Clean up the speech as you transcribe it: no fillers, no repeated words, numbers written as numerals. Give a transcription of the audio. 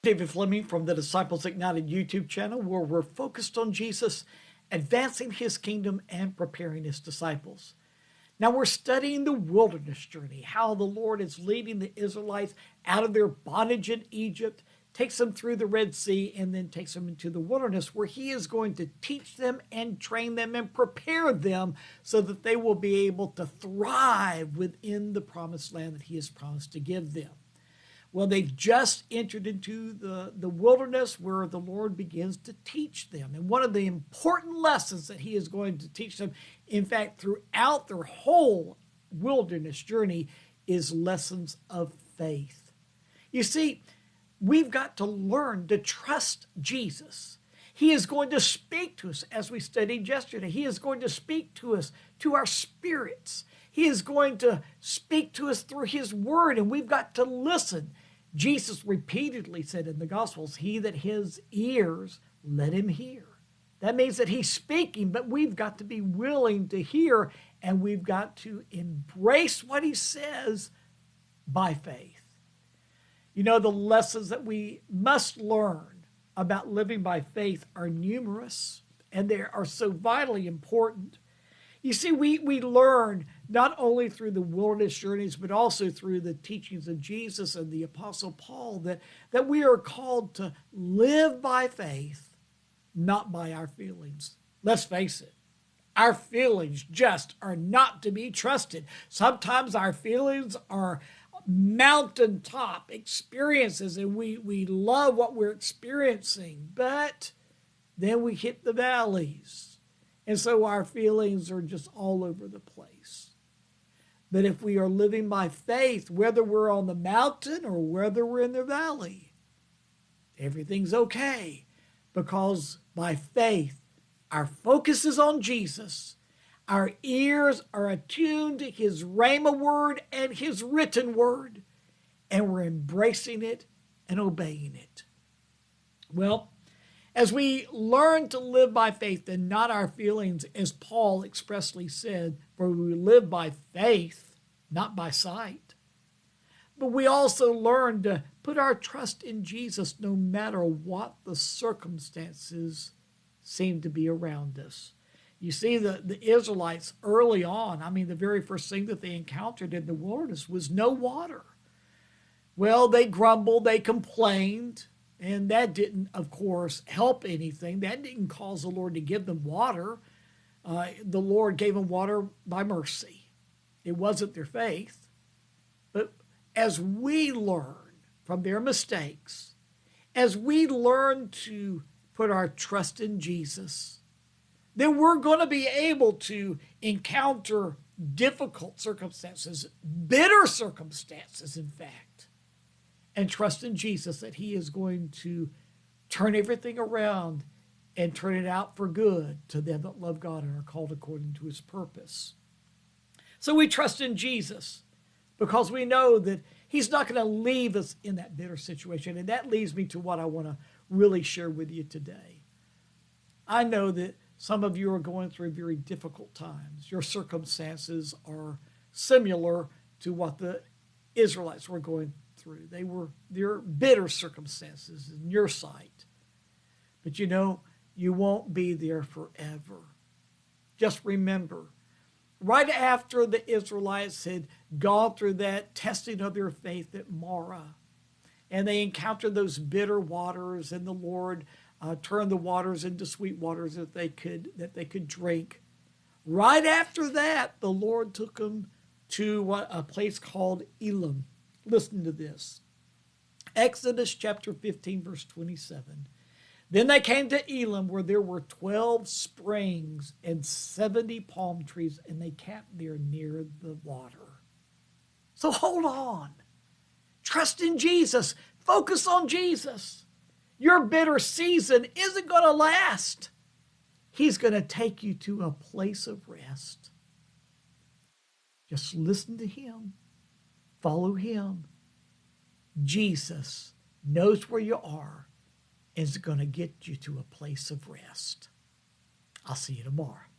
David Fleming from the Disciples Ignited YouTube channel, where we're focused on Jesus, advancing his kingdom and preparing his disciples. Now we're studying the wilderness journey, how the Lord is leading the Israelites out of their bondage in Egypt, takes them through the Red Sea, and then takes them into the wilderness, where he is going to teach them and train them and prepare them so that they will be able to thrive within the promised land that he has promised to give them. Well, they've just entered into the wilderness where the Lord begins to teach them. And one of the important lessons that he is going to teach them, in fact, throughout their whole wilderness journey, is lessons of faith. You see, we've got to learn to trust Jesus. He is going to speak to us, as we studied yesterday. He is going to speak to us, to our spirits. He is going to speak to us through his word, and we've got to listen. Jesus repeatedly said in the Gospels, he that has ears, let him hear. That means that he's speaking, but we've got to be willing to hear, and we've got to embrace what he says by faith. You know, the lessons that we must learn about living by faith are numerous, and they are so vitally important. You see, we learn not only through the wilderness journeys, but also through the teachings of Jesus and the Apostle Paul, that we are called to live by faith, not by our feelings. Let's face it, our feelings just are not to be trusted. Sometimes our feelings are mountaintop experiences, and we love what we're experiencing, but then we hit the valleys. And so our feelings are just all over the place. But if we are living by faith, whether we're on the mountain or whether we're in the valley, everything's okay. Because by faith, our focus is on Jesus. Our ears are attuned to his rhema word and his written word. And we're embracing it and obeying it. Well, as we learn to live by faith and not our feelings, as Paul expressly said, for we live by faith, not by sight. But we also learn to put our trust in Jesus no matter what the circumstances seem to be around us. You see, the Israelites early on, the very first thing that they encountered in the wilderness was no water. Well, they grumbled, they complained. And that didn't, of course, help anything. That didn't cause the Lord to give them water. The Lord gave them water by mercy. It wasn't their faith. But as we learn from their mistakes, as we learn to put our trust in Jesus, then we're going to be able to encounter difficult circumstances, bitter circumstances, in fact, and trust in Jesus that he is going to turn everything around and turn it out for good to them that love God and are called according to his purpose. So we trust in Jesus because we know that he's not going to leave us in that bitter situation. And that leads me to what I want to really share with you today. I know that some of you are going through very difficult times. Your circumstances are similar to what the Israelites were going through. They're bitter circumstances in your sight. But you know, you won't be there forever. Just remember, right after the Israelites had gone through that testing of their faith at Marah, and they encountered those bitter waters, and the Lord turned the waters into sweet waters that they could drink. Right after that, the Lord took them to a place called Elim. Listen to this. Exodus chapter 15, verse 27. Then they came to Elim, where there were 12 springs and 70 palm trees, and they camped there near the water. So hold on. Trust in Jesus. Focus on Jesus. Your bitter season isn't going to last. He's going to take you to a place of rest. Just listen to him. Follow him. Jesus knows where you are and is going to get you to a place of rest. I'll see you tomorrow.